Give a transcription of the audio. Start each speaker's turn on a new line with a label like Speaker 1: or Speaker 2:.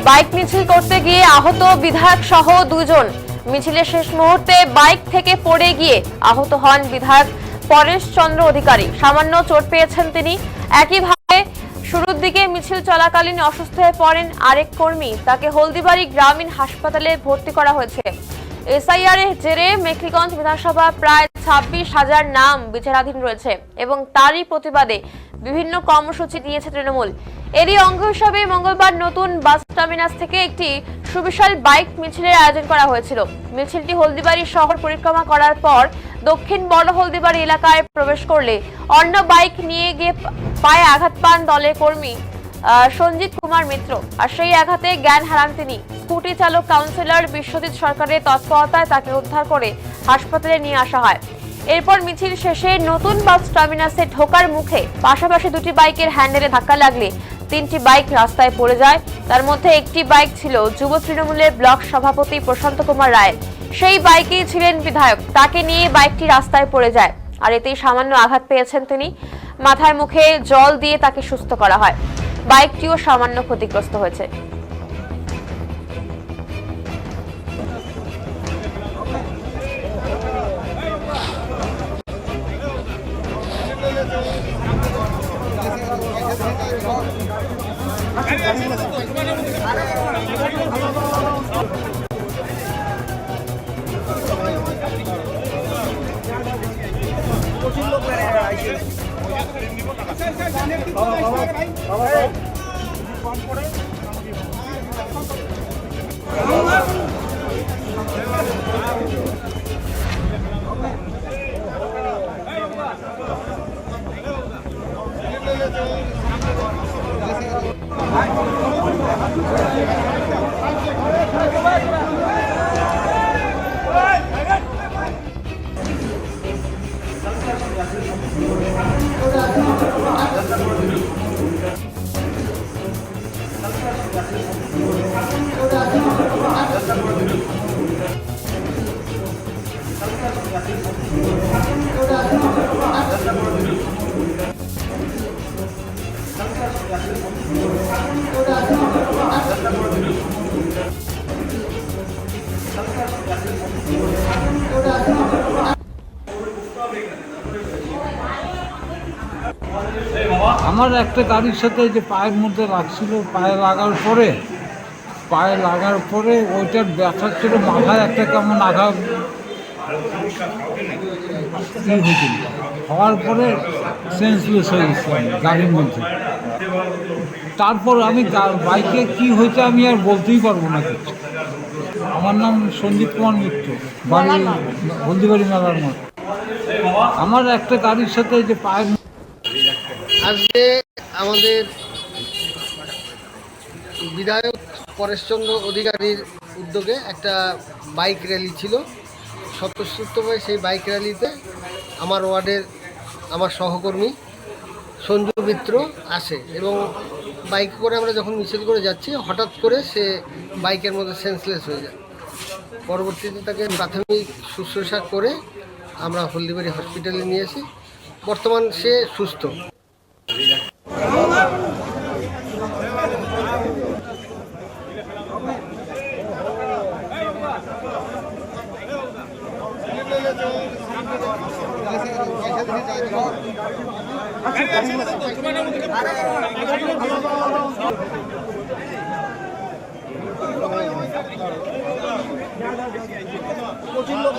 Speaker 1: Bike মিছিল করতে গিয়ে আহত বিধায়ক সহ দুজন। মিছিলের শেষ মুহূর্তে বাইক থেকে পড়ে গিয়ে আহত হন বিধায়ক পরেশ চন্দ্র অধিকারী। সামান্য চোট পেয়েছেন তিনি। একইভাবে শুরুর দিকে মিছিল চলাকালীন অসুস্থ হয়ে পড়েন আরেক কর্মী। তাকে হলদিবাড়ি গ্রামীণ হাসপাতালে ভর্তি করা হয়েছে। এসআইআর এর জেরে মেখলিগঞ্জ বিধানসভা প্রায় 26,000 নাম বিচারাধীন রয়েছে এবং তারই প্রতিবাদে বিভিন্ন কর্মসূচি নিয়েছে তৃণমূল। এরই অঙ্গ হিসাবে মঙ্গলবার নতুন বাস টার্মিনাস থেকে একটি সুবিশাল বাইক মিছিলের আয়োজন করা হয়েছিল। মিছিলটি হলদিবাড়ি শহর পরিক্রমা করার পর দক্ষিণ বড় হলদিবাড়ি এলাকায় প্রবেশ করলে অন্য বাইক নিয়ে গিয়ে পায়ে আঘাত পান দলের কর্মী সঞ্জিত কুমার মিত্র। আর সেই আঘাতে জ্ঞান হারান তিনি। স্কুটি চালক কাউন্সিলর বিশ্বজিৎ সরকারের তৎপরতায় তাকে উদ্ধার করে হাসপাতালে নিয়ে আসা হয়। এরপর মিছিল শেষে নতুন বাস টার্মিনাসে ঢোকার মুখে পাশাপাশি দুটি বাইকের হ্যান্ডেলে ধাক্কা লাগলে 3টি বাইক রাস্তায় পড়ে যায়। তার মধ্যে একটি বাইক ছিল যুব তৃণমূলের ব্লক সভাপতি প্রশান্ত কুমার রায়ের। সেই বাইকেই ছিলেন বিধায়ক। তাকে নিয়ে বাইকটি রাস্তায় পড়ে যায় আর এতেই সামান্য আঘাত পেয়েছেন তিনি। মাথায় মুখে জল দিয়ে তাকে সুস্থ করা হয়। বাইকটিও সামান্য ক্ষতিগ্রস্ত হয়েছে।
Speaker 2: আমার একটা গাড়ির সাথে যে পায়ের মধ্যে লাগছিল, পায়ে লাগার পরে ওইটার ব্যথা ছিল, মাথায় একটা কেমন আঘাত হয়েছিল। হওয়ার পরে সেন্সলেস হয়ে গেছিলাম গাড়ির মধ্যে। তারপর আমি বাইকে কি হয়েছে আমি আর বলতেই পারবো না কিছু। আমার নাম সঞ্জিত কুমার মিত্র, বাড়ি হলদিবাড়ি মেলার মঠ। আমার একটা গাড়ির সাথে যে পায়ের
Speaker 3: আজকে আমাদের বিধায়ক পরেশচন্দ্র অধিকারীর উদ্যোগে একটা বাইক র্যালি ছিল। স্বতঃস্ফূর্তভাবে সেই বাইক র্যালিতে আমার ওয়ার্ডের আমার সহকর্মী সঞ্জু মিত্র আসে এবং বাইকে করে আমরা যখন মিছিল করে যাচ্ছি হঠাৎ করে সে বাইকের মধ্যে সেন্সলেস হয়ে যায়। পরবর্তীতে তাকে প্রাথমিক শুশ্রূষা করে আমরা হলদিবাড়ি হসপিটালে নিয়ে আসি। বর্তমান সে সুস্থ।
Speaker 4: প্রচুর লোক